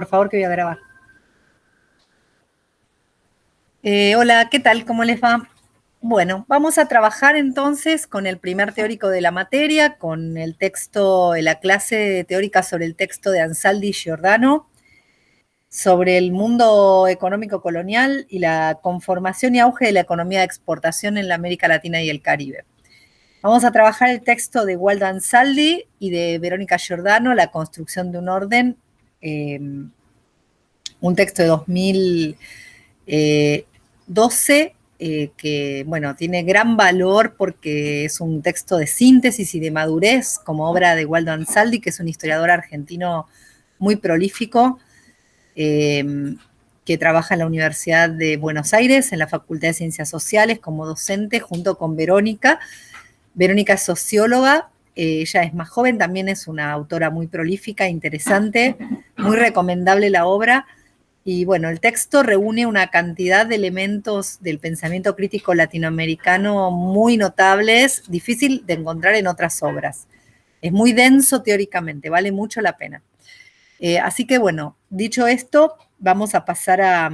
Por favor, que voy a grabar. Hola, ¿qué tal? ¿Cómo les va? Bueno, vamos a trabajar entonces con el primer teórico de la materia, con el texto, la clase teórica sobre el texto de Ansaldi y Giordano, sobre el mundo económico colonial y la conformación y auge de la economía de exportación en la América Latina y el Caribe. Vamos a trabajar el texto de Waldo Ansaldi y de Verónica Giordano, La construcción de un orden, un texto de 2012, que, bueno, tiene gran valor porque es un texto de síntesis y de madurez, como obra de Waldo Ansaldi, que es un historiador argentino muy prolífico, que trabaja en la Universidad de Buenos Aires, en la Facultad de Ciencias Sociales, como docente, junto con Verónica. Verónica es socióloga, ella es más joven, también es una autora muy prolífica, interesante, muy recomendable la obra. Y bueno, el texto reúne una cantidad de elementos del pensamiento crítico latinoamericano muy notables, difícil de encontrar en otras obras. Es muy denso teóricamente, vale mucho la pena. Así que bueno, dicho esto, vamos a pasar a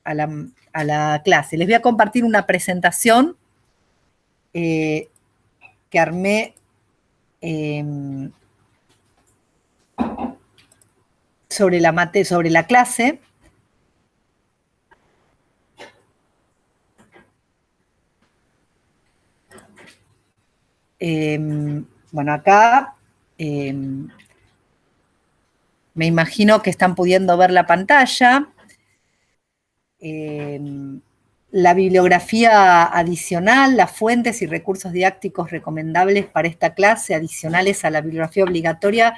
la clase. Les voy a compartir una presentación eh, que armé eh, sobre la clase. Bueno, acá me imagino que están pudiendo ver la pantalla. La bibliografía adicional, las fuentes y recursos didácticos recomendables para esta clase, adicionales a la bibliografía obligatoria,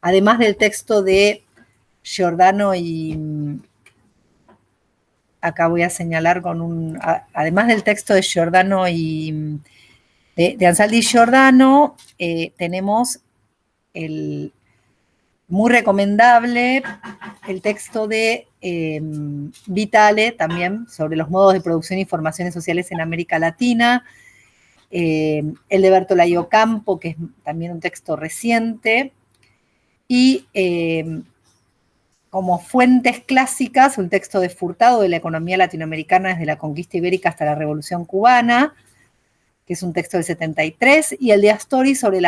además del texto de Giordano y acá voy a señalar además del texto de Giordano y de Ansaldi y Giordano, tenemos el muy recomendable el texto de Vitale, también sobre los modos de producción y formaciones sociales en América Latina, el de Bertolaio Campo, que es también un texto reciente, y como fuentes clásicas, un texto de Furtado de la economía latinoamericana desde la conquista ibérica hasta la Revolución Cubana, que es un texto del 73, y el de Astori sobre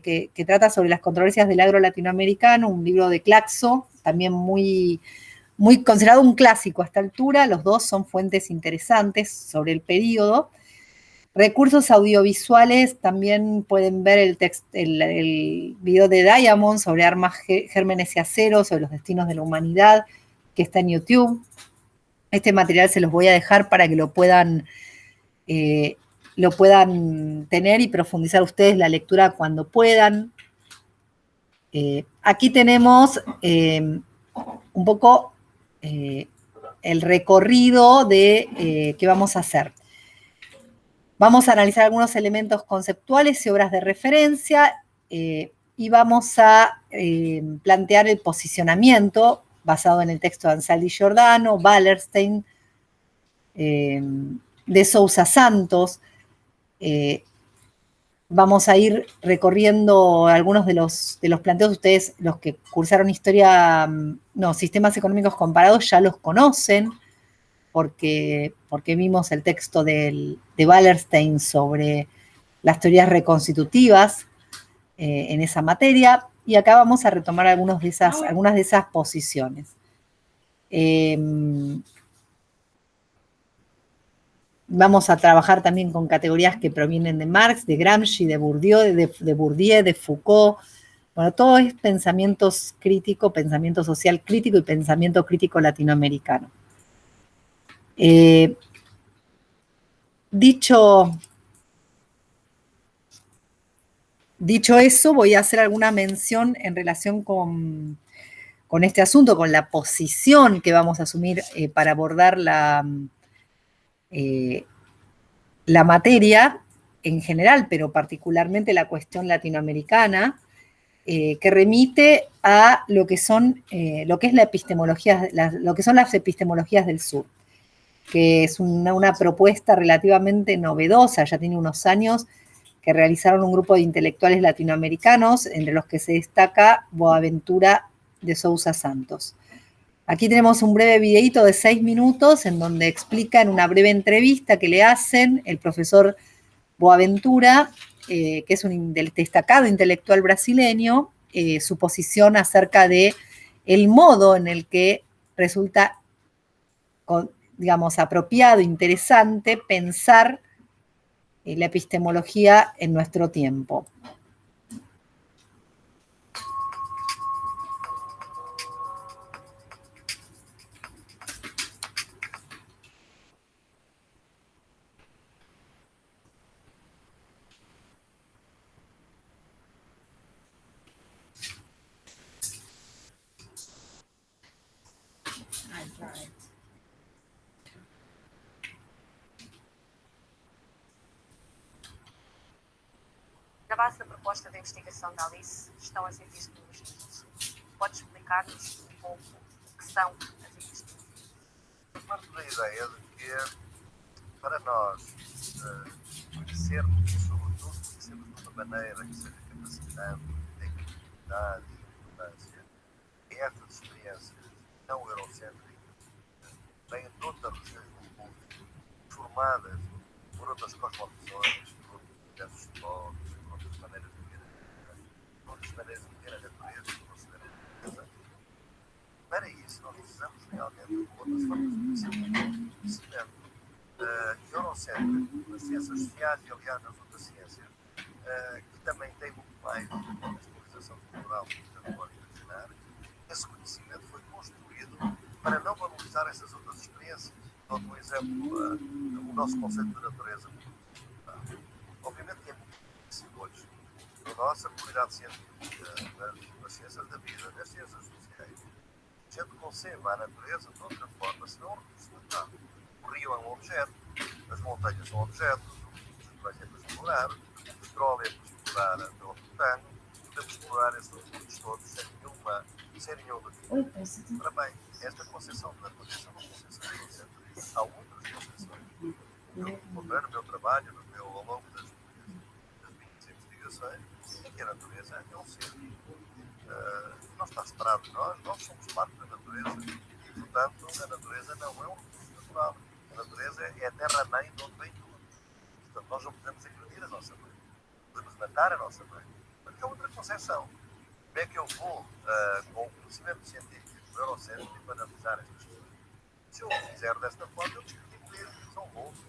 que trata sobre las controversias del agro latinoamericano, un libro de Claxo, también muy considerado un clásico a esta altura. Los dos son fuentes interesantes sobre el periodo. Recursos audiovisuales, también pueden ver el video de Diamond sobre armas, gérmenes y acero, sobre los destinos de la humanidad, que está en YouTube. Este material se los voy a dejar para que lo puedan tener y profundizar ustedes la lectura cuando puedan. Aquí tenemos un poco el recorrido de qué vamos a hacer. Vamos a analizar algunos elementos conceptuales y obras de referencia y vamos a plantear el posicionamiento basado en el texto de Ansaldi y Giordano, Wallerstein, de Sousa Santos. Vamos a ir recorriendo algunos de los planteos. Ustedes, los que cursaron sistemas económicos comparados, ya los conocen, porque vimos el texto de Wallerstein sobre las teorías reconstitutivas en esa materia, y acá vamos a retomar algunas de esas posiciones. Vamos a trabajar también con categorías que provienen de Marx, de Gramsci, de Bourdieu, de Foucault. Bueno, todo es pensamiento crítico, pensamiento social crítico y pensamiento crítico latinoamericano. Dicho eso, voy a hacer alguna mención en relación con este asunto, con la posición que vamos a asumir para abordar la materia en general, pero particularmente la cuestión latinoamericana, que remite a lo que son lo que son las epistemologías del sur, que es una propuesta relativamente novedosa, ya tiene unos años, que realizaron un grupo de intelectuales latinoamericanos, entre los que se destaca Boaventura de Sousa Santos. Aquí tenemos un breve videíto de 6 minutos en donde explica en una breve entrevista que le hacen el profesor Boaventura, que es un destacado intelectual brasileño, su posición acerca de el modo en el que resulta, digamos, apropiado, interesante pensar la epistemología en nuestro tiempo. Na base da proposta de investigação da Alice estão as epistemologias. Pode explicar-nos um pouco o que são as epistemologias? Eu parto da ideia de que, para nós conhecermos, e sobretudo conhecermos de uma maneira que seja capacitante, tem credibilidade e importância, que estas experiências não eurocêntricas, vêm de outras regiões do mundo, formadas por outras cosmovisões, por outros diversos povos, por outras maneiras de ver a vida, por outras maneiras de ver a natureza, por considerar a natureza. Para isso, nós precisamos realmente de outras formas de conhecimento. Eurocêntrico, nas ciências sociais e, aliás, nas outras ciências, que também tem muito mais uma especialização cultural que você pode imaginar, esse conhecimento foi construído para não valorizar essas outras experiências. Então, por exemplo, o nosso conceito de natureza, obviamente que é muito difícil hoje, na nossa comunidade científica, nas ciências da vida, nas ciências sociais, a gente concebe a natureza de outra forma, senão representar. O rio é um objeto, as montanhas são objetos, os mares é para explorar, o petróleo é para explorar pelo butano, podemos explorar esses produtos todos sem nenhuma dificuldade. Ora bem, esta concepção de natureza é uma concepção eurocêntrica. Há outras concepções. No meu trabalho, ao longo das minhas investigações, é que a natureza é um ser não está separado de nós somos parte da natureza e, portanto, a natureza não é um recurso natural. A natureza é a terra-mãe de onde vem tudo. Portanto, nós não podemos agredir a nossa mãe. Podemos matar a nossa mãe. Mas é outra concepção. Como é que eu vou, com o conhecimento científico eurocêntrico, para analisar estas coisas? Se eu o fizer desta forma, eu descredibilizo que são loucos.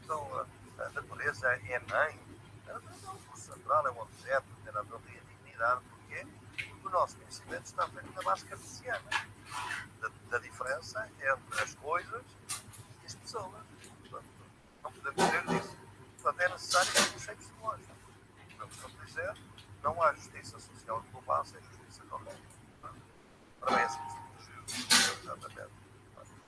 Então, a natureza é mãe. A natureza é um recurso natural, é um objeto, não tem a dignidade. Porquê? Porque o nosso conhecimento está feito na base cartesiana. Da diferença entre as coisas e as pessoas. Portanto, não podemos dizer disso. Portanto, é necessário que nos seres humanos. Portanto, dizer, não há justiça social global sem justiça global. Para bem, assim, exatamente.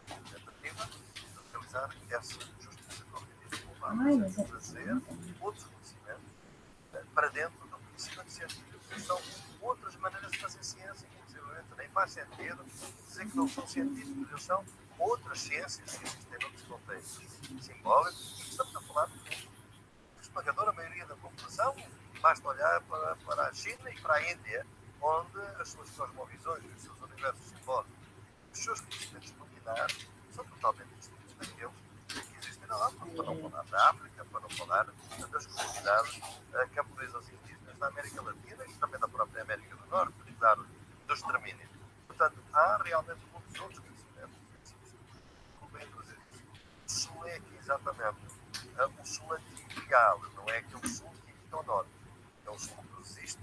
A tentativa de realizar essa justiça global. Trazer outros conhecimentos para dentro do conhecimento científico. São outras maneiras de fazer ciência, inclusive nem faz sentido dizer que não são científicos, eles são outras ciências que existem noutros contextos simbólicos. Estamos a falar de esmagadora maioria da população, basta olhar para a China e para a Índia, onde as suas cosmovisões, os seus universos simbólicos, os seus conhecimentos luminares são totalmente distintos daqueles que existem na África, para não falar da África, para não falar das comunidades camponesas indígenas da América Latina e também da própria América do Norte, apesar do extermínio. Portanto, há realmente muitos outros conhecimentos. Como é trazer isso? O sul é aqui exatamente o sul antigo, não é aquele sul que fica ao norte. É o sul que existe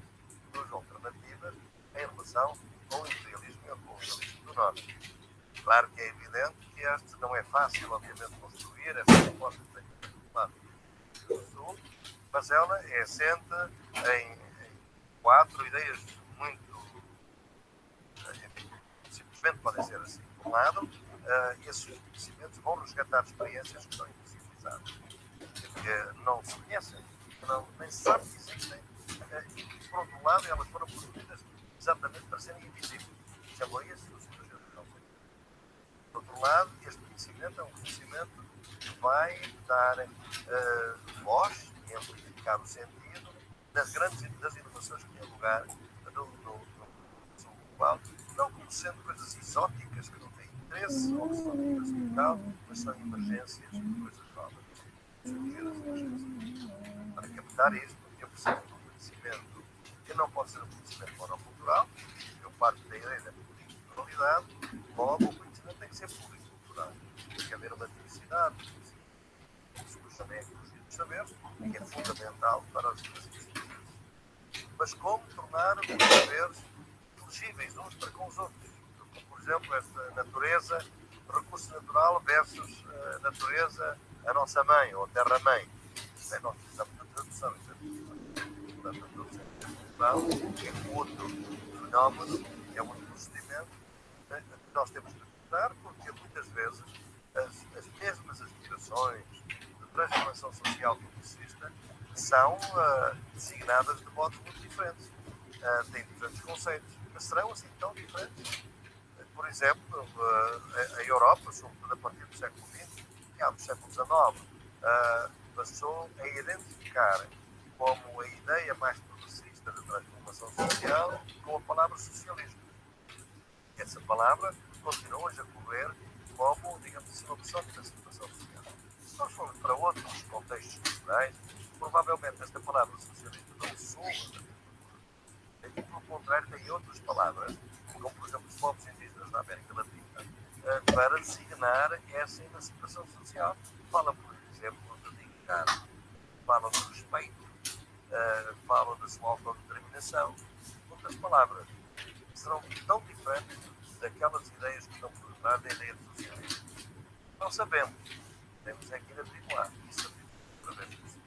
duas alternativas em relação ao imperialismo e ao colonialismo do norte. Claro que é evidente que este não é fácil, obviamente, construir essa proposta que tem que ser do sul, mas ela é assente em 4 ideias muito simplesmente podem ser assim. Por um lado, esses conhecimentos vão resgatar experiências que são invisibilizadas, que não se conhecem, nem se sabe que existem, e por outro lado, elas foram produzidas exatamente para serem invisíveis. Chamou isso o Sr. Não sei. Por outro lado, este conhecimento é um conhecimento que vai dar voz e amplificar o sentido das inovações que têm lugar no sul global, não sendo coisas exóticas que não têm interesse ou que são de interesse local, mas são emergências de coisas novas. Surgir as emergências. Para captar isto, eu preciso de um conhecimento que não pode ser um conhecimento monocultural, eu parto da ideia da pluralidade, logo o conhecimento tem que ser pluricultural. Tem que haver uma diversidade, isso também é ecologia dos saberes, que é fundamental para as instituições. Mas como tornar os saberes inteligíveis uns para com os outros? Por exemplo, esta natureza, recurso natural versus natureza, a nossa mãe ou a terra-mãe. Nós precisamos de tradução. Portanto, a tradução é outro fenómeno, é outro procedimento que nós temos que estudar, porque muitas vezes as mesmas aspirações de transformação social progressista são designadas de modos muito diferentes. Têm diferentes conceitos, mas serão assim tão diferentes. Por exemplo, a Europa, sobretudo a partir do século XX, do século XIX, passou a identificar como a ideia mais progressista da transformação social com a palavra socialismo. Essa palavra continua hoje a correr como, digamos assim, uma opção de transformação social. Se nós formos para outros contextos culturais, provavelmente esta palavra socialismo não soa da cultura. E, pelo contrário, tem outras palavras, como, por exemplo, os povos indígenas da América Latina, para designar essa emancipação social. Fala, por exemplo, de dignidade, fala de respeito, fala da sua autodeterminação. Outras palavras serão tão diferentes daquelas ideias que estão por trás da ideia de socialismo. Não sabemos. Temos é que ir averiguar e saber através do conhecimento.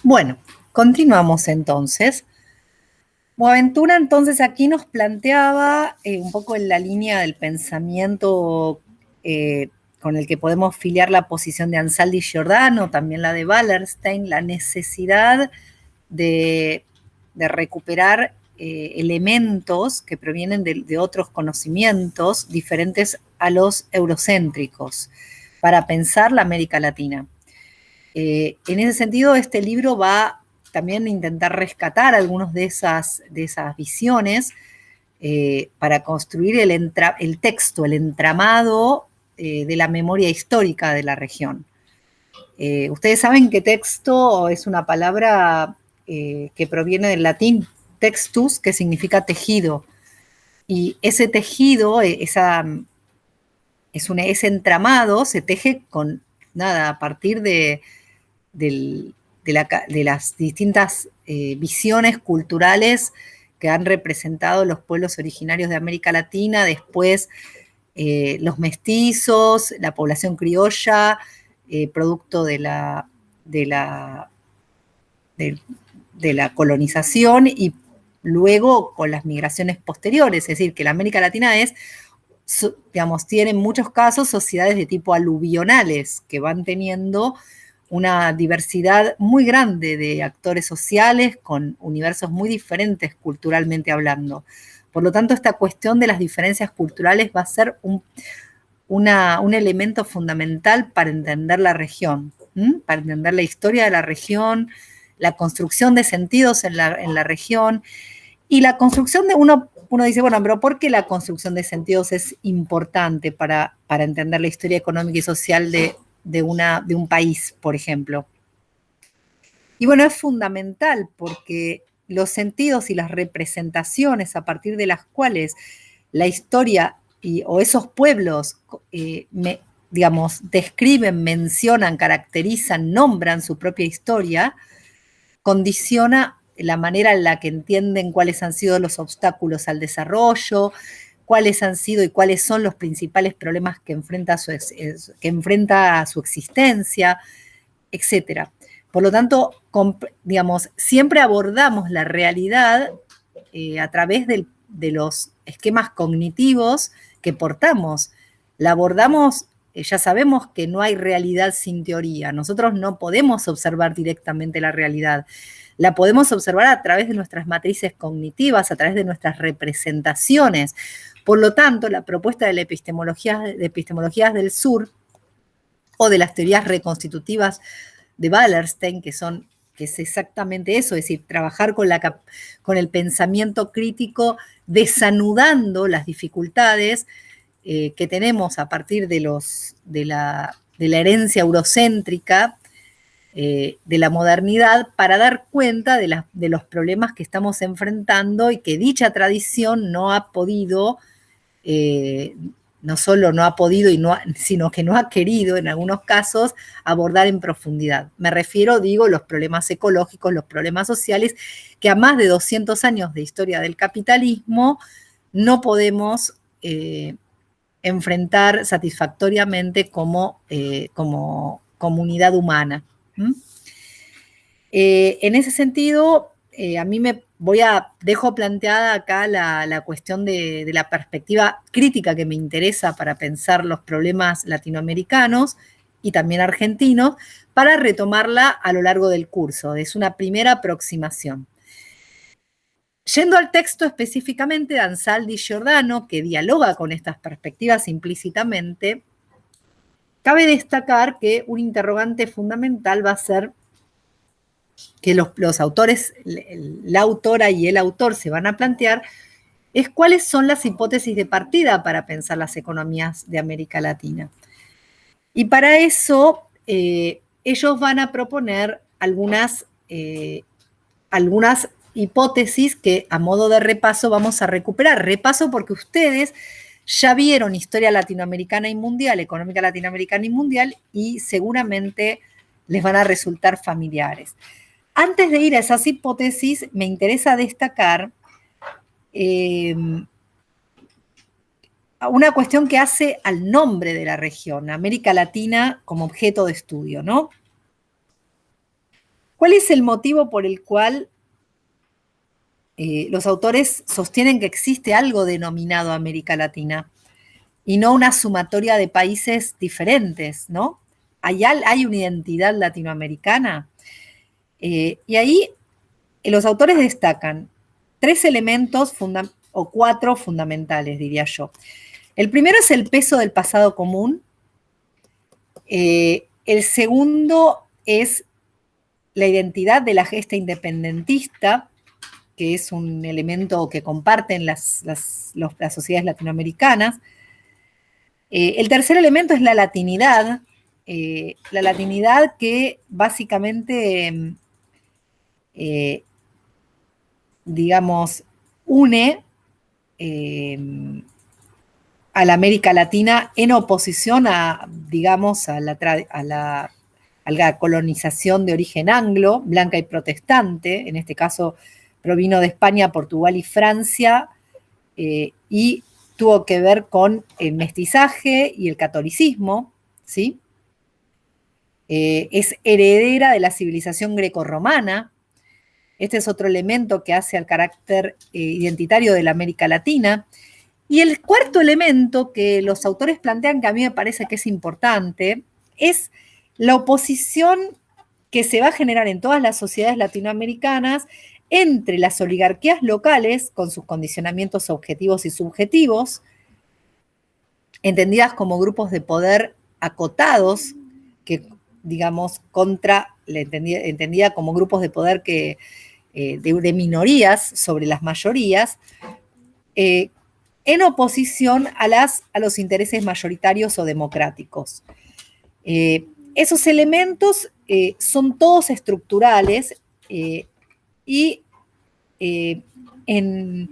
Bueno, continuamos entonces. Boaventura entonces aquí nos planteaba un poco en la línea del pensamiento con el que podemos filiar la posición de Ansaldi Giordano, también la de Wallerstein, la necesidad de recuperar elementos que provienen de otros conocimientos diferentes a los eurocéntricos para pensar la América Latina. En ese sentido, este libro va también a intentar rescatar algunas de esas visiones para construir el texto, el entramado de la memoria histórica de la región. Ustedes saben que texto es una palabra que proviene del latín textus, que significa tejido. Y ese tejido, ese entramado se teje con nada, a partir de las distintas visiones culturales que han representado los pueblos originarios de América Latina, después los mestizos, la población criolla, producto de la colonización y luego con las migraciones posteriores, es decir, que la América Latina tiene en muchos casos sociedades de tipo aluvionales que van teniendo una diversidad muy grande de actores sociales con universos muy diferentes culturalmente hablando. Por lo tanto, esta cuestión de las diferencias culturales va a ser un elemento fundamental para entender la región, para entender la historia de la región, la construcción de sentidos en la región y la construcción de uno dice, bueno, pero ¿por qué la construcción de sentidos es importante para entender la historia económica y social de un país, por ejemplo? Y bueno, es fundamental porque los sentidos y las representaciones a partir de las cuales la historia o esos pueblos, describen, mencionan, caracterizan, nombran su propia historia, condiciona la manera en la que entienden cuáles han sido los obstáculos al desarrollo, cuáles han sido y cuáles son los principales problemas que enfrenta su existencia, etc. Por lo tanto, siempre abordamos la realidad a través de los esquemas cognitivos que portamos. La abordamos ya sabemos que no hay realidad sin teoría. Nosotros no podemos observar directamente la realidad. La podemos observar a través de nuestras matrices cognitivas, a través de nuestras representaciones. Por lo tanto, la propuesta de la epistemologías del sur o de las teorías reconstitutivas de Wallerstein, que es exactamente eso, es decir, trabajar con el pensamiento crítico, desanudando las dificultades que tenemos a partir de la herencia eurocéntrica de la modernidad, para dar cuenta de los problemas que estamos enfrentando y que dicha tradición no ha podido, no solo no ha podido, sino que no ha querido en algunos casos abordar en profundidad. Me refiero, los problemas ecológicos, los problemas sociales, que a más de 200 años de historia del capitalismo no podemos enfrentar satisfactoriamente como comunidad humana. En ese sentido, a mí dejo planteada acá la cuestión de la perspectiva crítica que me interesa para pensar los problemas latinoamericanos y también argentinos, para retomarla a lo largo del curso. Es una primera aproximación. Yendo al texto específicamente de Ansaldi Giordano, que dialoga con estas perspectivas implícitamente, cabe destacar que un interrogante fundamental va a ser que los autores, la autora y el autor se van a plantear, es cuáles son las hipótesis de partida para pensar las economías de América Latina. Y para eso, ellos van a proponer algunas hipótesis que a modo de repaso vamos a recuperar. Repaso porque ustedes ya vieron historia latinoamericana y mundial, económica latinoamericana y mundial, y seguramente les van a resultar familiares. Antes de ir a esas hipótesis, me interesa destacar una cuestión que hace al nombre de la región, América Latina como objeto de estudio, ¿no? ¿Cuál es el motivo por el cual los autores sostienen que existe algo denominado América Latina y no una sumatoria de países diferentes, ¿no? ¿Hay una identidad latinoamericana? Y ahí los autores destacan 3 elementos o 4 fundamentales, diría yo. El primero es el peso del pasado común. El segundo es la identidad de la gesta independentista, que es un elemento que comparten las sociedades latinoamericanas. El tercer elemento es la latinidad que básicamente, une a la América Latina en oposición a la colonización de origen anglo, blanca y protestante. En este caso provino de España, Portugal y Francia, y tuvo que ver con el mestizaje y el catolicismo, ¿sí? Es heredera de la civilización grecorromana. Este es otro elemento que hace al carácter identitario de la América Latina. Y el cuarto elemento que los autores plantean, que a mí me parece que es importante, es la oposición que se va a generar en todas las sociedades latinoamericanas entre las oligarquías locales, con sus condicionamientos objetivos y subjetivos, entendidas como grupos de poder acotados, que, entendida como grupos de poder de minorías sobre las mayorías, en oposición a los intereses mayoritarios o democráticos. Esos elementos son todos estructurales y en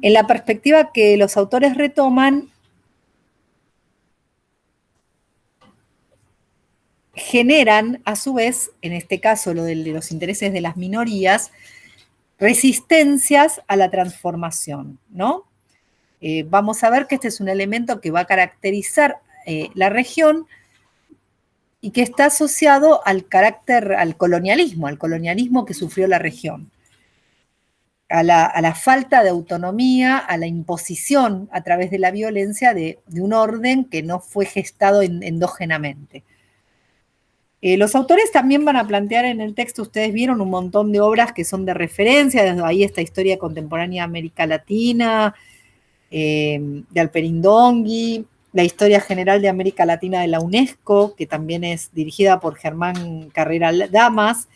la perspectiva que los autores retoman, generan, a su vez, en este caso lo de los intereses de las minorías, resistencias a la transformación, ¿no? Vamos a ver que este es un elemento que va a caracterizar la región y que está asociado al colonialismo que sufrió la región. a la falta de autonomía, a la imposición a través de la violencia de un orden que no fue gestado endógenamente. Los autores también van a plantear en el texto, ustedes vieron un montón de obras que son de referencia, desde ahí esta historia contemporánea de América Latina, de Alperindongui, la historia general de América Latina de la UNESCO, que también es dirigida por Germán Carrera Damas,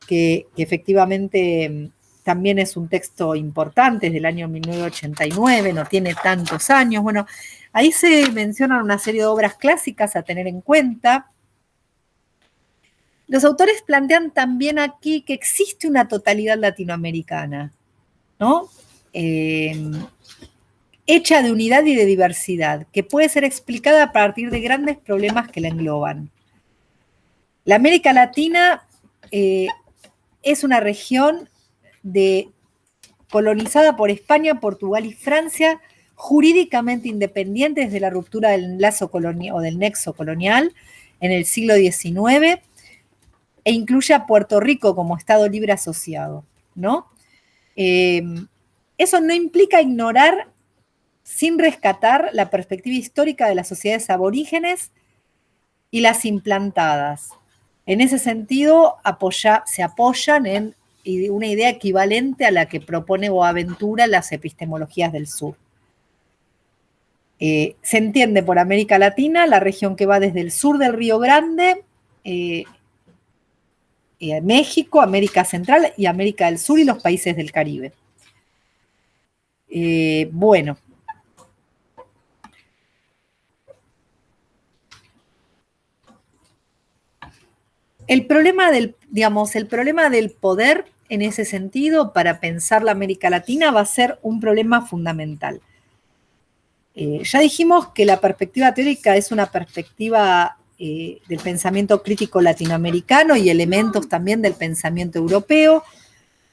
que efectivamente también es un texto importante, es del año 1989, no tiene tantos años. Bueno, ahí se mencionan una serie de obras clásicas a tener en cuenta. Los autores plantean también aquí que existe una totalidad latinoamericana, ¿no? Hecha de unidad y de diversidad, que puede ser explicada a partir de grandes problemas que la engloban. La América Latina es una región colonizada por España, Portugal y Francia, jurídicamente independiente desde la ruptura del lazo colonial o del nexo colonial en el siglo XIX, e incluye a Puerto Rico como Estado libre asociado, ¿no? Eso no implica ignorar, sin rescatar, la perspectiva histórica de las sociedades aborígenes y las implantadas. En ese sentido, se apoyan en una idea equivalente a la que propone Boaventura las epistemologías del sur. Se entiende por América Latina la región que va desde el sur del Río Grande, México, América Central y América del Sur y los países del Caribe. Bueno. El problema del poder, en ese sentido, para pensar la América Latina, va a ser un problema fundamental. Ya dijimos que la perspectiva teórica es una perspectiva del pensamiento crítico latinoamericano y elementos también del pensamiento europeo,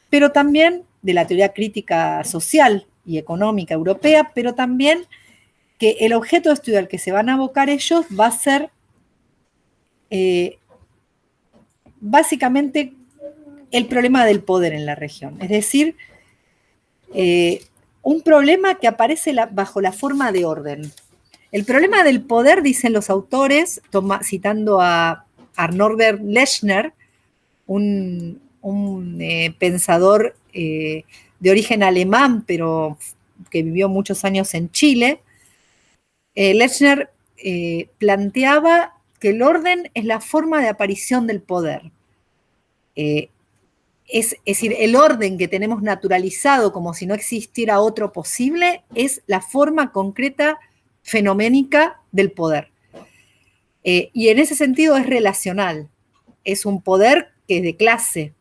pero también de la teoría crítica social y económica europea, pero también que el objeto de estudio al que se van a abocar ellos va a ser básicamente el problema del poder en la región, es decir, un problema que aparece bajo la forma de orden. El problema del poder, dicen los autores, citando a Norbert Lechner, un pensador de origen alemán, pero que vivió muchos años en Chile. Lechner planteaba que el orden es la forma de aparición del poder. Es decir, el orden que tenemos naturalizado como si no existiera otro posible es la forma concreta fenoménica del poder. Y en ese sentido es relacional. Es un poder que es de clase,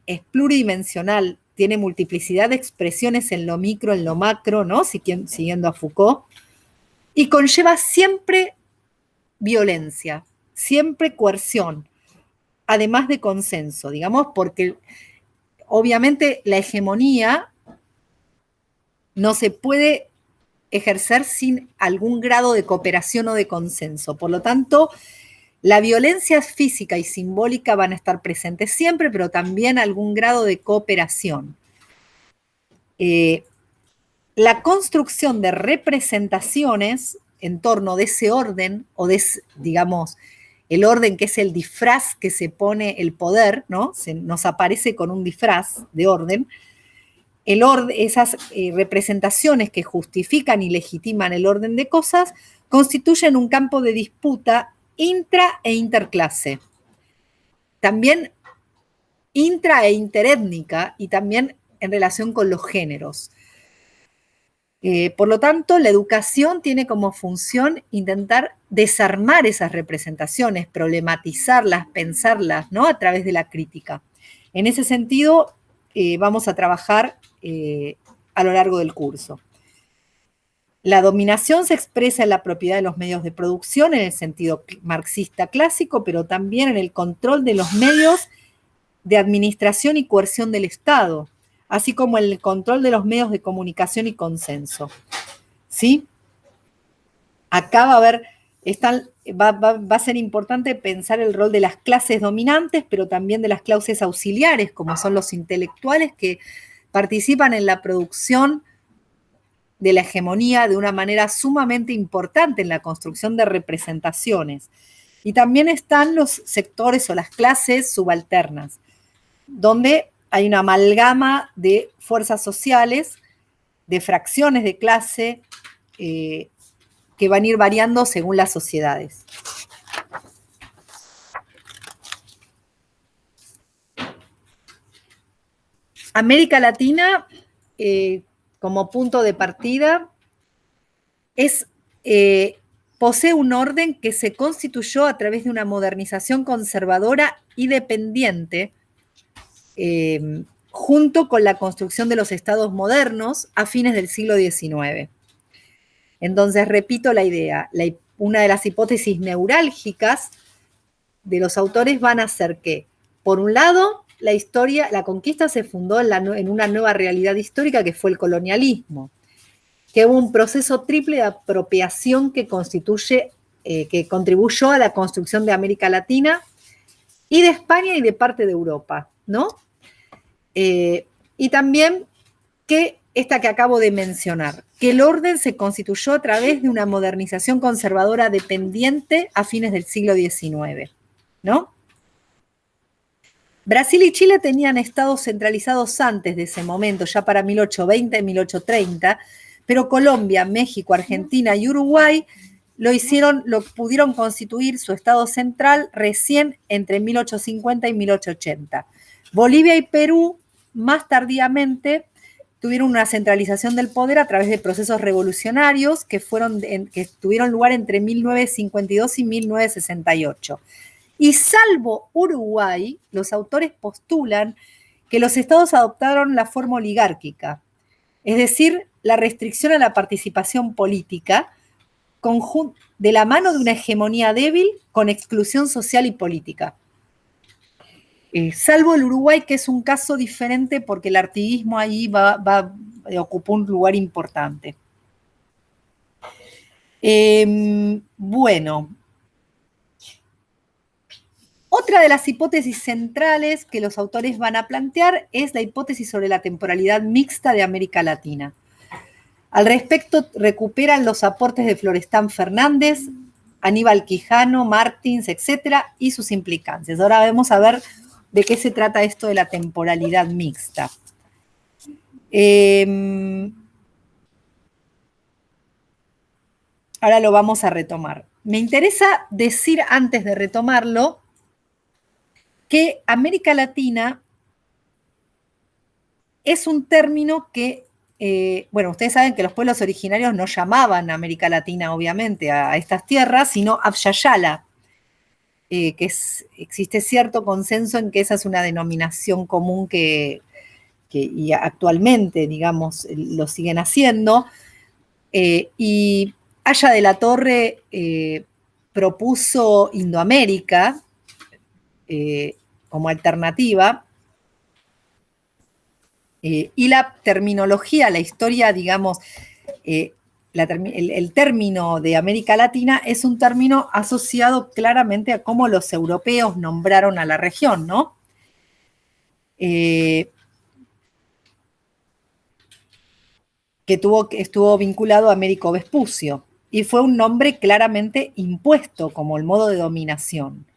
es pluridimensional, tiene multiplicidad de expresiones en lo micro, en lo macro, ¿no? Siguiendo a Foucault, y conlleva siempre violencia, siempre coerción, además de consenso, digamos, porque obviamente la hegemonía no se puede ejercer sin algún grado de cooperación o de consenso. Por lo tanto, la violencia física y simbólica van a estar presentes siempre, pero también algún grado de cooperación. La construcción de representaciones en torno de ese orden, o de, digamos, el orden que es el disfraz que se pone el poder, ¿no? Nos aparece con un disfraz de orden. Esas representaciones que justifican y legitiman el orden de cosas constituyen un campo de disputa intra e interclase. También intra e interétnica y también en relación con los géneros. Por lo tanto, la educación tiene como función intentar desarmar esas representaciones, problematizarlas, pensarlas, ¿no? A través de la crítica. En ese sentido, vamos a trabajar a lo largo del curso. La dominación se expresa en la propiedad de los medios de producción en el sentido marxista clásico, pero también en el control de los medios de administración y coerción del Estado, así como en el control de los medios de comunicación y consenso. ¿Sí? Acá va a ser importante pensar el rol de las clases dominantes, pero también de las clases auxiliares, como son los intelectuales, que participan en la producción de la hegemonía de una manera sumamente importante en la construcción de representaciones. Y también están los sectores o las clases subalternas, donde hay una amalgama de fuerzas sociales, de fracciones de clase, que van a ir variando según las sociedades. América Latina, como punto de partida, posee un orden que se constituyó a través de una modernización conservadora y dependiente, junto con la construcción de los estados modernos a fines del siglo XIX. Entonces, repito la idea, una de las hipótesis neurálgicas de los autores van a ser que, por un lado, la conquista se fundó en una nueva realidad histórica que fue el colonialismo, que hubo un proceso triple de apropiación que contribuyó a la construcción de América Latina y de España y de parte de Europa, ¿no? Y también que esta que acabo de mencionar, que el orden se constituyó a través de una modernización conservadora dependiente a fines del siglo XIX, ¿no? Brasil y Chile tenían estados centralizados antes de ese momento, ya para 1820 y 1830, pero Colombia, México, Argentina y Uruguay lo pudieron constituir su estado central recién entre 1850 y 1880. Bolivia y Perú, más tardíamente, tuvieron una centralización del poder a través de procesos revolucionarios que tuvieron lugar entre 1952 y 1968. Y salvo Uruguay, los autores postulan que los estados adoptaron la forma oligárquica, es decir, la restricción a la participación política de la mano de una hegemonía débil con exclusión social y política. Salvo el Uruguay, que es un caso diferente porque el artiguismo ahí ocupó un lugar importante. Bueno, otra de las hipótesis centrales que los autores van a plantear es la hipótesis sobre la temporalidad mixta de América Latina. Al respecto, recuperan los aportes de Florestan Fernández, Aníbal Quijano, Martins, etcétera, y sus implicancias. Ahora vamos a ver de qué se trata esto de la temporalidad mixta. Ahora lo vamos a retomar. Me interesa decir antes de retomarlo que América Latina es un término que, bueno, ustedes saben que los pueblos originarios no llamaban América Latina, obviamente, a estas tierras, sino Abya-Yala, existe cierto consenso en que esa es una denominación común y actualmente, digamos, lo siguen haciendo. Y Aya de la Torre propuso Indoamérica como alternativa, y la terminología, la historia, digamos, el término de América Latina es un término asociado claramente a cómo los europeos nombraron a la región, ¿no? Que estuvo vinculado a Américo Vespucio, y fue un nombre claramente impuesto como el modo de dominación.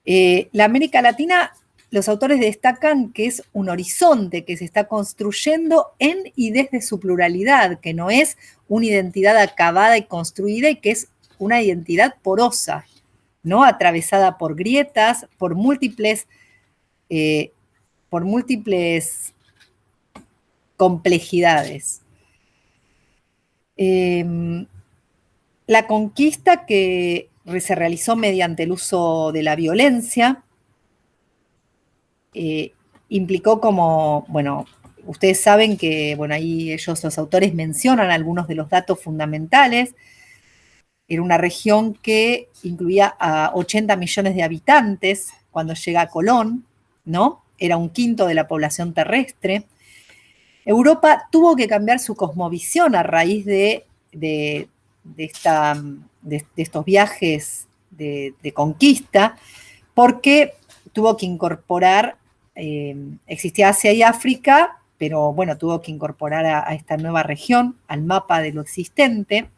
La América Latina, los autores destacan que es un horizonte que se está construyendo en y desde su pluralidad, que no es una identidad acabada y construida, y que es una identidad porosa, ¿no? Atravesada por grietas, por múltiples complejidades. La conquista que se realizó mediante el uso de la violencia implicó como, bueno, ustedes saben que, bueno, ahí los autores mencionan algunos de los datos fundamentales. Era una región que incluía a 80 millones de habitantes cuando llega Colón, ¿no? Era un quinto de la población terrestre. Europa tuvo que cambiar su cosmovisión a raíz de estos viajes de conquista, porque tuvo que incorporar, existía Asia y África pero bueno, tuvo que incorporar a esta nueva región, al mapa de lo existente.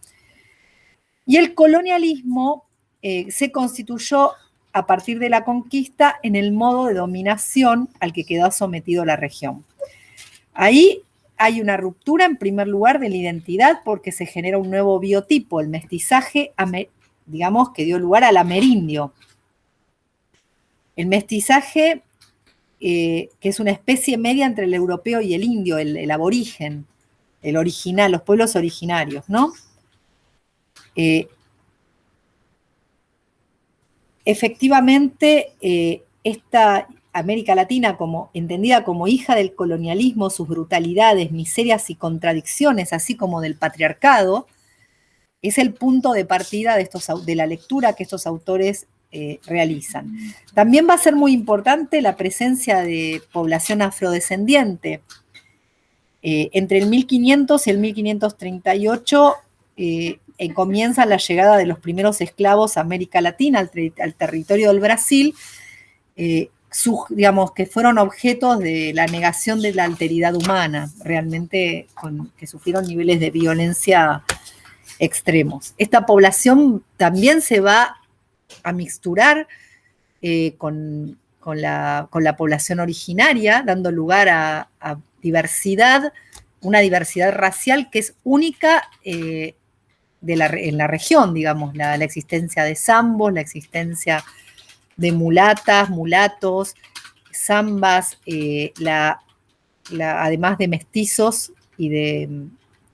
Y el colonialismo se constituyó a partir de la conquista en el modo de dominación al que quedó sometido la región. Ahí hay una ruptura, en primer lugar, de la identidad porque se genera un nuevo biotipo, el mestizaje, digamos, que dio lugar al amerindio. El mestizaje, que es una especie media entre el europeo y el indio, el aborigen, el original, los pueblos originarios, ¿no? Efectivamente, esta América Latina, entendida como hija del colonialismo, sus brutalidades, miserias y contradicciones, así como del patriarcado, es el punto de partida de la lectura que estos autores realizan. También va a ser muy importante la presencia de población afrodescendiente. Entre el 1500 y el 1538 comienza la llegada de los primeros esclavos a América Latina, al territorio del Brasil, digamos, que fueron objetos de la negación de la alteridad humana, realmente que sufrieron niveles de violencia extremos. Esta población también se va a mixturar con la población originaria, dando lugar a diversidad, una diversidad racial que es única en la región, digamos, la existencia de zambos, la existencia de mulatas, mulatos, zambas, además de mestizos y de,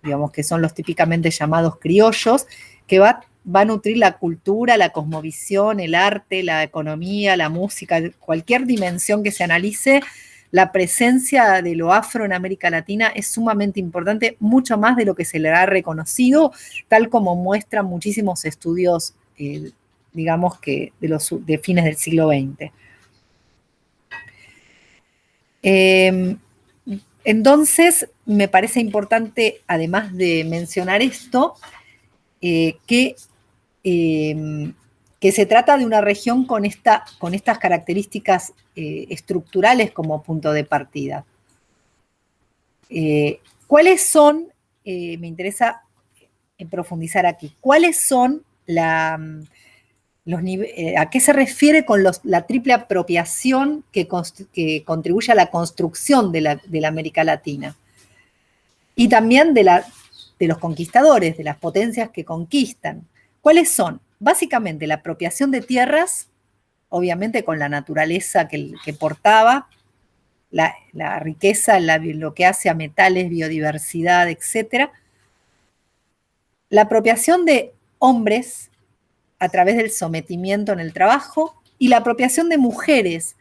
digamos, que son los típicamente llamados criollos, que va a nutrir la cultura, la cosmovisión, el arte, la economía, la música, cualquier dimensión que se analice. La presencia de lo afro en América Latina es sumamente importante, mucho más de lo que se le ha reconocido, tal como muestran muchísimos estudios, digamos que de fines del siglo XX. Entonces, me parece importante, además de mencionar esto, que se trata de una región con estas características estructurales como punto de partida. ¿Cuáles son, me interesa profundizar aquí, cuáles son a qué se refiere con la triple apropiación que contribuye a la construcción de la América Latina? Y también de los conquistadores, de las potencias que conquistan. ¿Cuáles son? Básicamente la apropiación de tierras, obviamente con la naturaleza que portaba, la riqueza, lo que hace a metales, biodiversidad, etc. La apropiación de hombres a través del sometimiento en el trabajo y la apropiación de mujeres,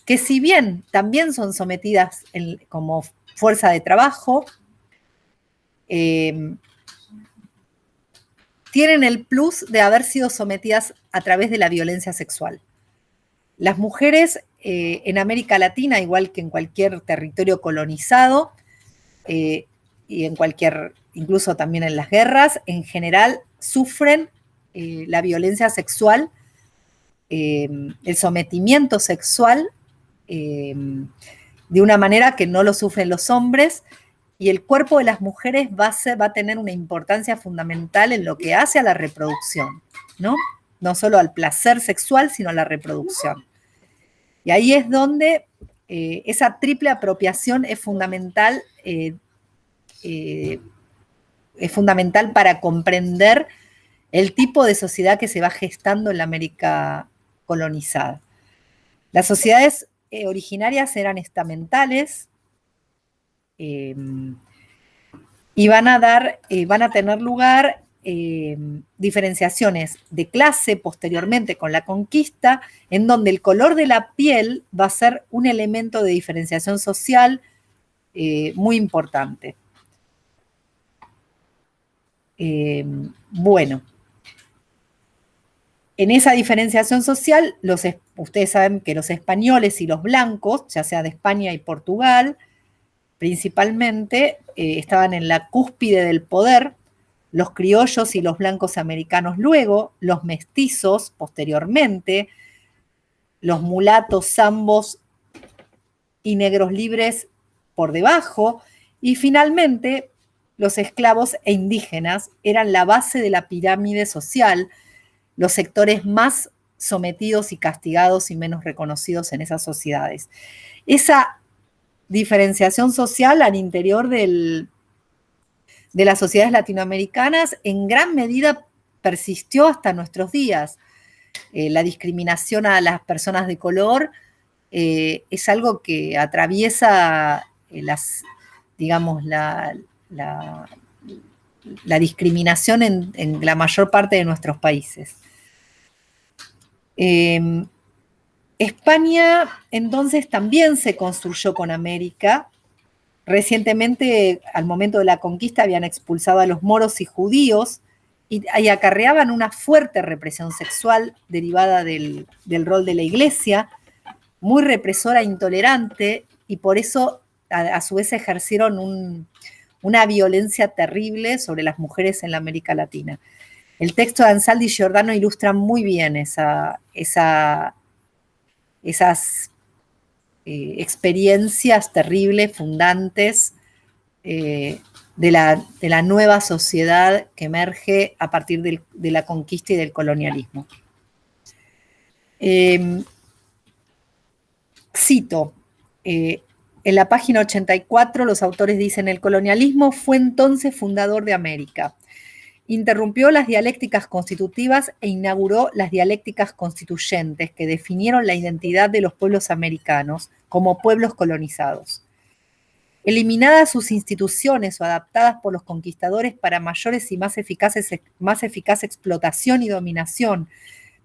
que si bien también son sometidas como fuerza de trabajo, tienen el plus de haber sido sometidas a través de la violencia sexual. Las mujeres en América Latina, igual que en cualquier territorio colonizado, y incluso también en las guerras, en general sufren la violencia sexual, el sometimiento sexual, de una manera que no lo sufren los hombres, y el cuerpo de las mujeres va a tener una importancia fundamental en lo que hace a la reproducción, ¿no? No solo al placer sexual, sino a la reproducción. Y ahí es donde esa triple apropiación es fundamental para comprender el tipo de sociedad que se va gestando en la América colonizada. Las sociedades originarias eran estamentales, y van a tener lugar diferenciaciones de clase posteriormente con la conquista, en donde el color de la piel va a ser un elemento de diferenciación social muy importante. Bueno, en esa diferenciación social, ustedes saben que los españoles y los blancos, ya sea de España y Portugal, principalmente estaban en la cúspide del poder, los criollos y los blancos americanos luego, los mestizos posteriormente, los mulatos, zambos y negros libres por debajo, y finalmente los esclavos e indígenas eran la base de la pirámide social, los sectores más sometidos y castigados y menos reconocidos en esas sociedades. Esa diferenciación social al interior de las sociedades latinoamericanas en gran medida persistió hasta nuestros días. La discriminación a las personas de color es algo que atraviesa la discriminación en la mayor parte de nuestros países. España entonces también se construyó con América. Recientemente, al momento de la conquista, habían expulsado a los moros y judíos y acarreaban una fuerte represión sexual derivada del rol de la Iglesia, muy represora e intolerante, y por eso a su vez ejercieron una violencia terrible sobre las mujeres en la América Latina. El texto de Ansaldi y Giordano ilustra muy bien esas experiencias terribles, fundantes, de la nueva sociedad que emerge a partir de la conquista y del colonialismo. Cito, en la página 84 los autores dicen: el colonialismo fue entonces fundador de América. Interrumpió las dialécticas constitutivas e inauguró las dialécticas constituyentes que definieron la identidad de los pueblos americanos como pueblos colonizados. Eliminadas sus instituciones o adaptadas por los conquistadores para mayores y más eficaz explotación y dominación,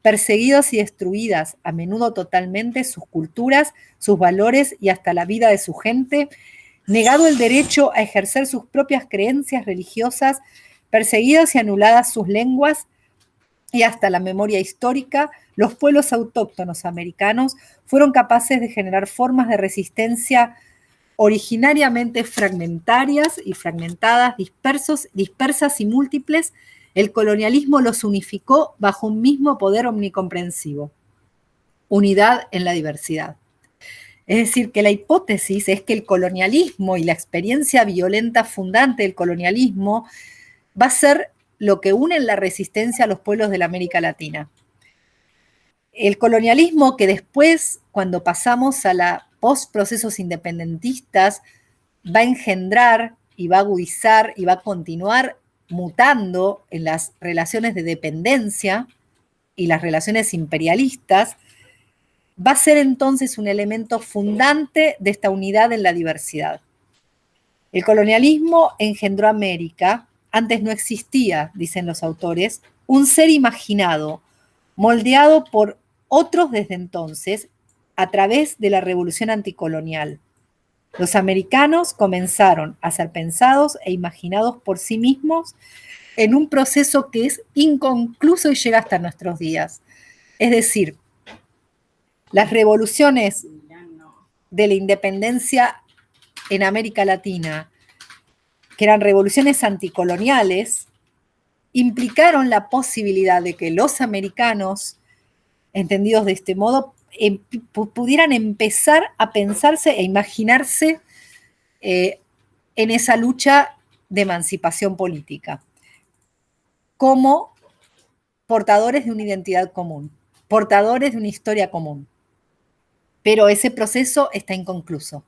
perseguidos y destruidas, a menudo totalmente, sus culturas, sus valores y hasta la vida de su gente, negado el derecho a ejercer sus propias creencias religiosas, perseguidas y anuladas sus lenguas y hasta la memoria histórica, los pueblos autóctonos americanos fueron capaces de generar formas de resistencia originariamente fragmentarias y fragmentadas, dispersas y múltiples. El colonialismo los unificó bajo un mismo poder omnicomprensivo. Unidad en la diversidad. Es decir, que la hipótesis es que el colonialismo y la experiencia violenta fundante del colonialismo va a ser lo que une la resistencia a los pueblos de la América Latina. El colonialismo que después, cuando pasamos a la post-procesos independentistas, va a engendrar y va a agudizar y va a continuar mutando en las relaciones de dependencia y las relaciones imperialistas, va a ser entonces un elemento fundante de esta unidad en la diversidad. El colonialismo engendró América. Antes no existía, dicen los autores, un ser imaginado, moldeado por otros desde entonces, a través de la revolución anticolonial. Los americanos comenzaron a ser pensados e imaginados por sí mismos en un proceso que es inconcluso y llega hasta nuestros días. Es decir, las revoluciones de la independencia en América Latina, que eran revoluciones anticoloniales, implicaron la posibilidad de que los americanos, entendidos de este modo, pudieran empezar a pensarse e imaginarse en esa lucha de emancipación política, como portadores de una identidad común, portadores de una historia común. Pero ese proceso está inconcluso.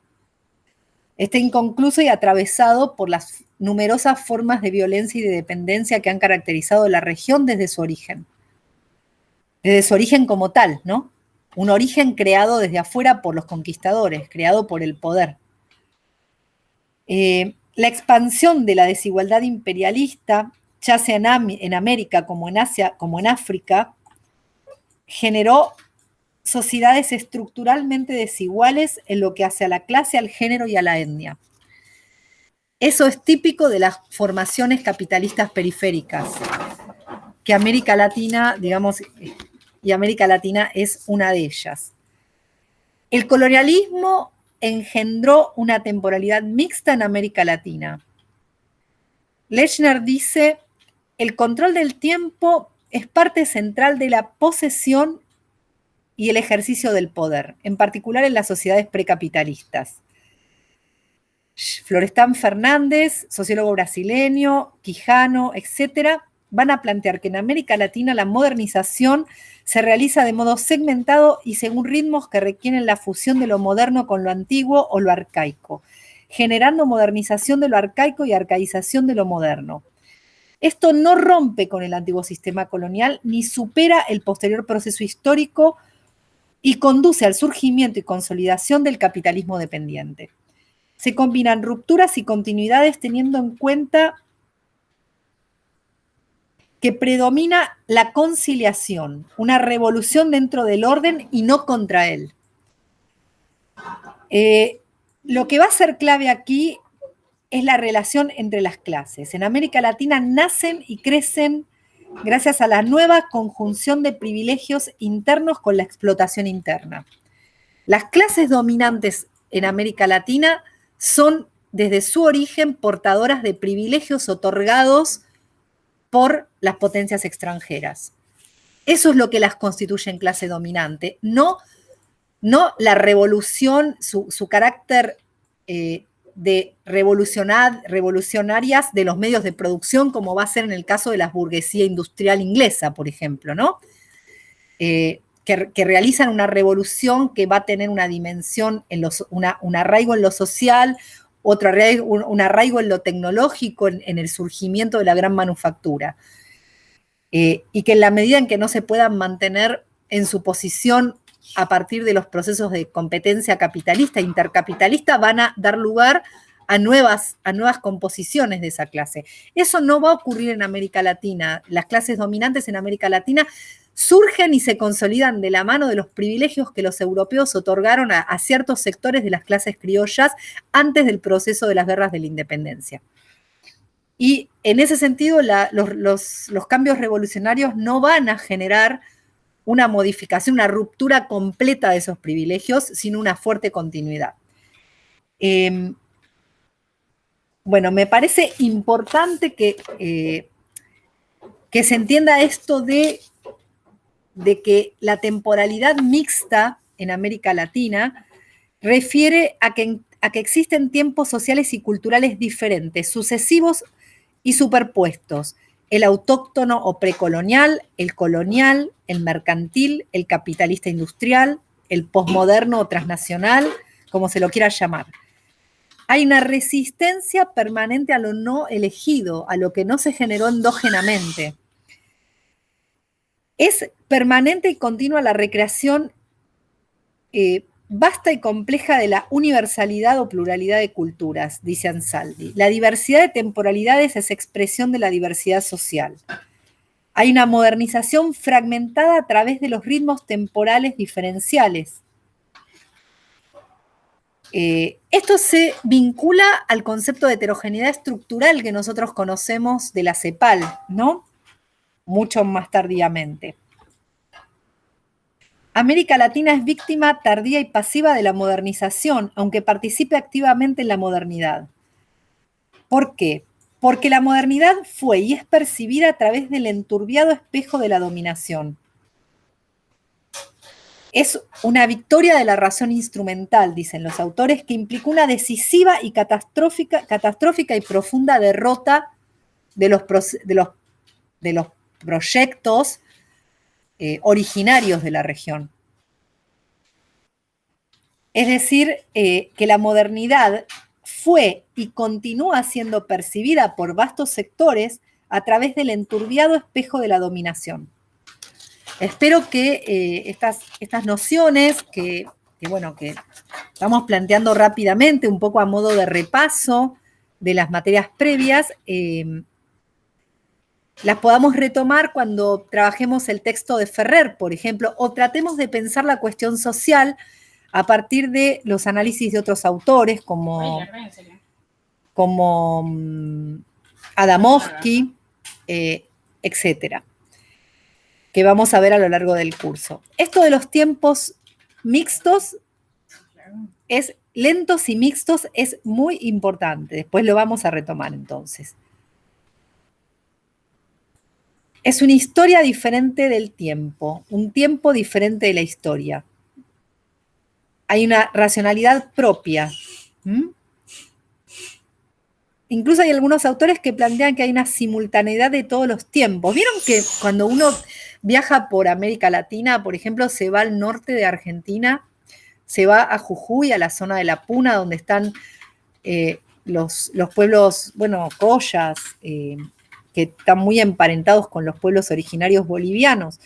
Está inconcluso y atravesado por las numerosas formas de violencia y de dependencia que han caracterizado la región desde su origen. Desde su origen como tal, ¿no? Un origen creado desde afuera por los conquistadores, creado por el poder. La expansión de la desigualdad imperialista, ya sea en América como en Asia, como en África, generó sociedades estructuralmente desiguales en lo que hace a la clase, al género y a la etnia. Eso es típico de las formaciones capitalistas periféricas, que América Latina, digamos, y América Latina es una de ellas. El colonialismo engendró una temporalidad mixta en América Latina. Lechner dice: el control del tiempo es parte central de la posesión y el ejercicio del poder, en particular en las sociedades precapitalistas. Florestan Fernández, sociólogo brasileño, Quijano, etcétera, van a plantear que en América Latina la modernización se realiza de modo segmentado y según ritmos que requieren la fusión de lo moderno con lo antiguo o lo arcaico, generando modernización de lo arcaico y arcaización de lo moderno. Esto no rompe con el antiguo sistema colonial ni supera el posterior proceso histórico y conduce al surgimiento y consolidación del capitalismo dependiente. Se combinan rupturas y continuidades teniendo en cuenta que predomina la conciliación, una revolución dentro del orden y no contra él. Lo que va a ser clave aquí es la relación entre las clases. En América Latina nacen y crecen gracias a la nueva conjunción de privilegios internos con la explotación interna. Las clases dominantes en América Latina son, desde su origen, portadoras de privilegios otorgados por las potencias extranjeras. Eso es lo que las constituye en clase dominante, no la revolución, su carácter de revolucionarias de los medios de producción, como va a ser en el caso de la burguesía industrial inglesa, por ejemplo, ¿no? Que realizan una revolución que va a tener una dimensión, un arraigo en lo social, un arraigo en lo tecnológico, en el surgimiento de la gran manufactura. Y que en la medida en que no se puedan mantener en su posición a partir de los procesos de competencia capitalista, intercapitalista, van a dar lugar a nuevas composiciones de esa clase. Eso no va a ocurrir en América Latina. Las clases dominantes en América Latina surgen y se consolidan de la mano de los privilegios que los europeos otorgaron a ciertos sectores de las clases criollas antes del proceso de las guerras de la independencia. Y en ese sentido, los cambios revolucionarios no van a generar una modificación, una ruptura completa de esos privilegios, sino una fuerte continuidad. Bueno, me parece importante que se entienda esto de que la temporalidad mixta en América Latina refiere a que existen tiempos sociales y culturales diferentes, sucesivos y superpuestos. El autóctono o precolonial, el colonial, el mercantil, el capitalista industrial, el posmoderno o transnacional, como se lo quiera llamar. Hay una resistencia permanente a lo no elegido, a lo que no se generó endógenamente. Es permanente y continua la recreación vasta y compleja de la universalidad o pluralidad de culturas, dice Ansaldi. La diversidad de temporalidades es expresión de la diversidad social. Hay una modernización fragmentada a través de los ritmos temporales diferenciales. Esto se vincula al concepto de heterogeneidad estructural que nosotros conocemos de la CEPAL, ¿no? Mucho más tardíamente. América Latina es víctima tardía y pasiva de la modernización, aunque participe activamente en la modernidad. ¿Por qué? Porque la modernidad fue y es percibida a través del enturbiado espejo de la dominación. Es una victoria de la razón instrumental, dicen los autores, que implicó una decisiva y catastrófica y profunda derrota de los proyectos originarios de la región. Es decir, que la modernidad fue y continúa siendo percibida por vastos sectores a través del enturbiado espejo de la dominación. Espero que estas nociones que estamos planteando rápidamente, un poco a modo de repaso de las materias previas, las podamos retomar cuando trabajemos el texto de Ferrer, por ejemplo, o tratemos de pensar la cuestión social a partir de los análisis de otros autores como Adamowski, etcétera, que vamos a ver a lo largo del curso. Esto de los tiempos mixtos, lentos y mixtos, es muy importante. Después lo vamos a retomar entonces. Es una historia diferente del tiempo, un tiempo diferente de la historia. Hay una racionalidad propia. incluso hay algunos autores que plantean que hay una simultaneidad de todos los tiempos. ¿Vieron que cuando uno viaja por América Latina, por ejemplo, se va al norte de Argentina, se va a Jujuy, a la zona de la Puna, donde están los pueblos, bueno, collas, que están muy emparentados con los pueblos originarios bolivianos.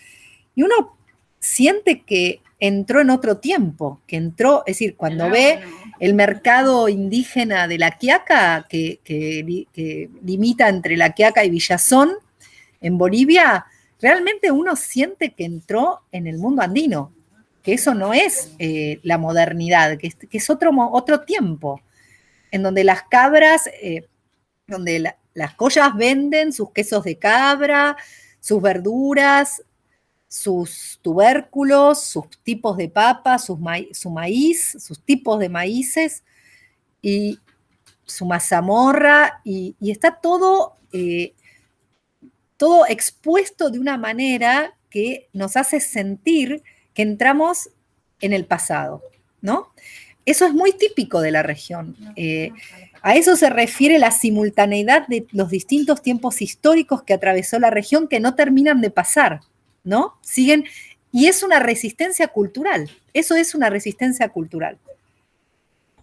Y uno siente que entró en otro tiempo, que entró, es decir, cuando ve el mercado indígena de La Quiaca, que limita entre La Quiaca y Villazón, en Bolivia, realmente uno siente que entró en el mundo andino, que eso no es la modernidad, que es otro tiempo, en donde las cabras, donde las collas venden sus quesos de cabra, sus verduras, sus tubérculos, sus tipos de papa, su maíz, sus tipos de maíces y su mazamorra, y está todo, todo expuesto de una manera que nos hace sentir que entramos en el pasado, ¿no? Eso es muy típico de la región. A eso se refiere la simultaneidad de los distintos tiempos históricos que atravesó la región que no terminan de pasar, ¿no? Siguen, y es una resistencia cultural, eso es una resistencia cultural,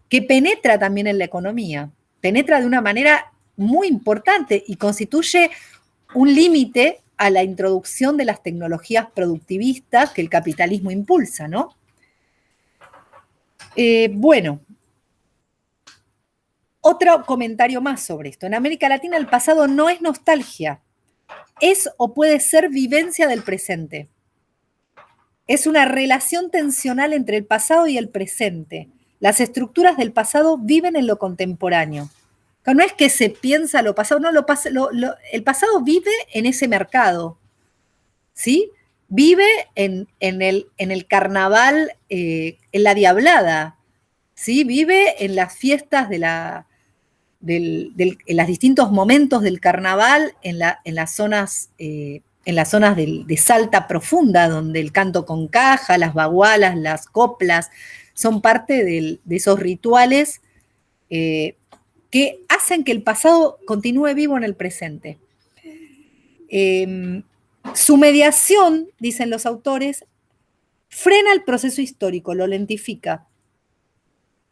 que penetra también en la economía, penetra de una manera muy importante y constituye un límite a la introducción de las tecnologías productivistas que el capitalismo impulsa, ¿no? Bueno, otro comentario más sobre esto. En América Latina el pasado no es nostalgia, es o puede ser vivencia del presente. Es una relación tensional entre el pasado y el presente. Las estructuras del pasado viven en lo contemporáneo. No es que se piensa lo pasado, no, el pasado vive en ese mercado, ¿sí? Vive en el carnaval, en la diablada, ¿sí? Vive en las fiestas en los distintos momentos del carnaval, en las zonas, de Salta profunda, donde el canto con caja, las bagualas, las coplas, son parte de esos rituales que hacen que el pasado continúe vivo en el presente. Su mediación, dicen los autores, frena el proceso histórico, lo lentifica.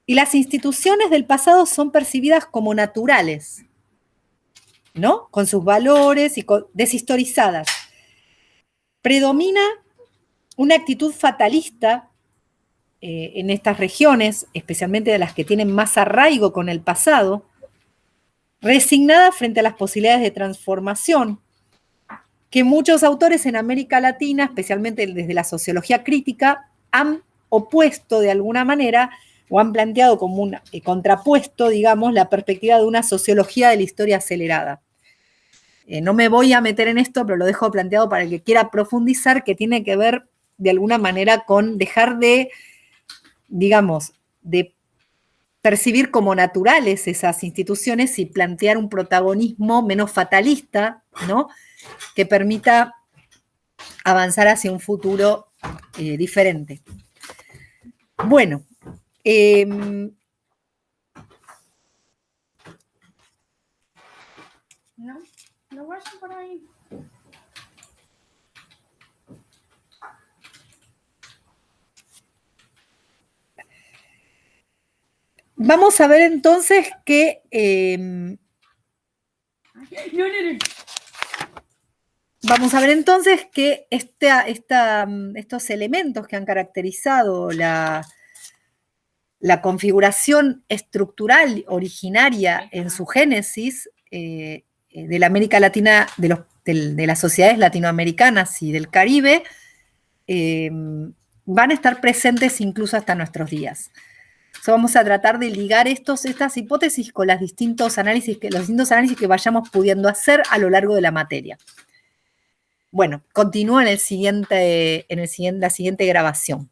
Y las instituciones del pasado son percibidas como naturales, ¿no? Con sus valores y deshistorizadas. Predomina una actitud fatalista en estas regiones, especialmente de las que tienen más arraigo con el pasado, resignada frente a las posibilidades de transformación que muchos autores en América Latina, especialmente desde la sociología crítica, han opuesto de alguna manera o han planteado como un contrapuesto, digamos, la perspectiva de una sociología de la historia acelerada. No me voy a meter en esto, pero lo dejo planteado para el que quiera profundizar, que tiene que ver de alguna manera con dejar de, digamos, de percibir como naturales esas instituciones y plantear un protagonismo menos fatalista, ¿no? Que permita avanzar hacia un futuro diferente. Bueno, no vayan por ahí. vamos a ver entonces que vamos a ver entonces que estos elementos que han caracterizado la configuración estructural originaria en su génesis de la América Latina, de las sociedades latinoamericanas y del Caribe, van a estar presentes incluso hasta nuestros días. So, vamos a tratar de ligar estas hipótesis con los distintos análisis que vayamos pudiendo hacer a lo largo de la materia. Bueno, continúa en la siguiente grabación.